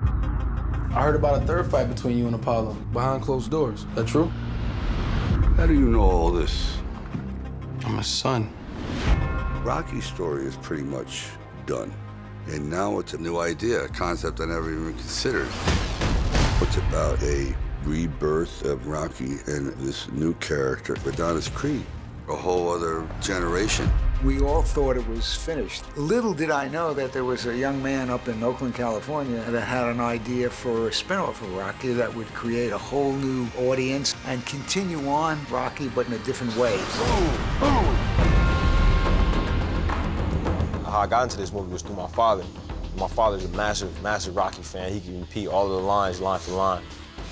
I heard about a third fight between you and Apollo behind closed doors. Is that true? How do you know all this? I'm his son. Rocky's story is pretty much done. And now it's a new idea, a concept I never even considered. It's about a rebirth of Rocky and this new character, Adonis Creed, a whole other generation. We all thought it was finished. Little did I know that there was a young man up in Oakland, California, that had an idea for a spinoff of Rocky that would create a whole new audience and continue on Rocky, but in a different way. How I got into this movie was through my father. My father's a massive Rocky fan. He can repeat all of the lines, line for line.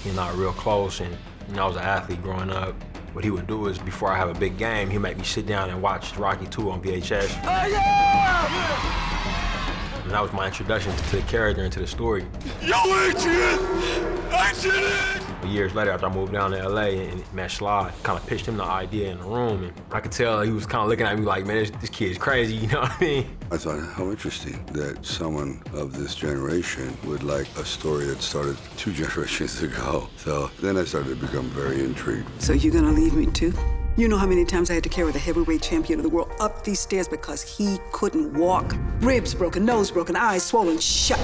He's not real close, and I was an athlete growing up. What he would do is, before I have a big game, he'd make me sit down and watch Rocky 2 on VHS. Oh, yeah! And that was my introduction to the character and to the story. Yo, Adrian! Adrian! Years later, after I moved down to LA and met Sly, kind of pitched him the idea in the room, and I could tell he was kind of looking at me like, man, this kid's crazy, you know what I mean? I thought, how interesting that someone of this generation would like a story that started 2 generations ago. So then I started to become very intrigued. So you're gonna leave me too? You know how many times I had to carry the heavyweight champion of the world up these stairs because he couldn't walk? Ribs broken, nose broken, eyes swollen shut.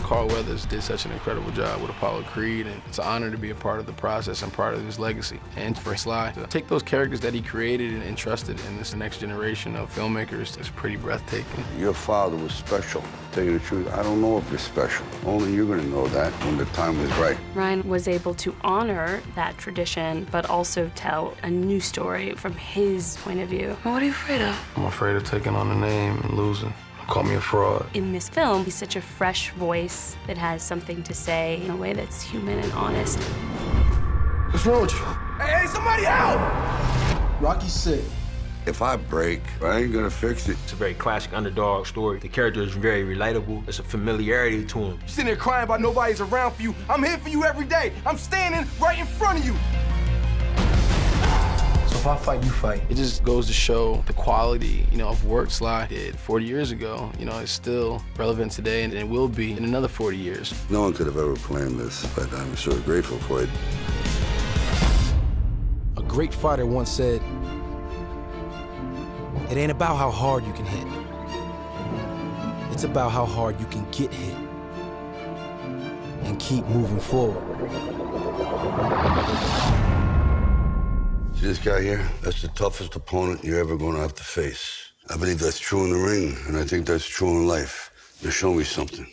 Carl Weathers did such an incredible job with Apollo Creed, and it's an honor to be a part of the process and part of his legacy. And for Sly to take those characters that he created and entrusted in this next generation of filmmakers is pretty breathtaking. Your father was special. To tell you the truth, I don't know if you're special. Only you're gonna know that when the time is right. Ryan was able to honor that tradition, but also tell a new story from his point of view. What are you afraid of? I'm afraid of taking on a name and losing. Call me a fraud. In this film, he's such a fresh voice that has something to say in a way that's human and honest. What's wrong with you? Hey, somebody help! Rocky's sick. If I break, I ain't gonna fix it. It's a very classic underdog story. The character is very relatable. There's a familiarity to him. You're sitting there crying about nobody's around for you. I'm here for you every day. I'm standing right in front of you. So if I fight, you fight. It just goes to show the quality, of work Sly did 40 years ago. It's still relevant today, and it will be in another 40 years. No one could have ever planned this, but I'm sort of grateful for it. A great fighter once said, "It ain't about how hard you can hit. It's about how hard you can get hit and keep moving forward." See this guy here? That's the toughest opponent you're ever gonna have to face. I believe that's true in the ring, and I think that's true in life. Now show me something.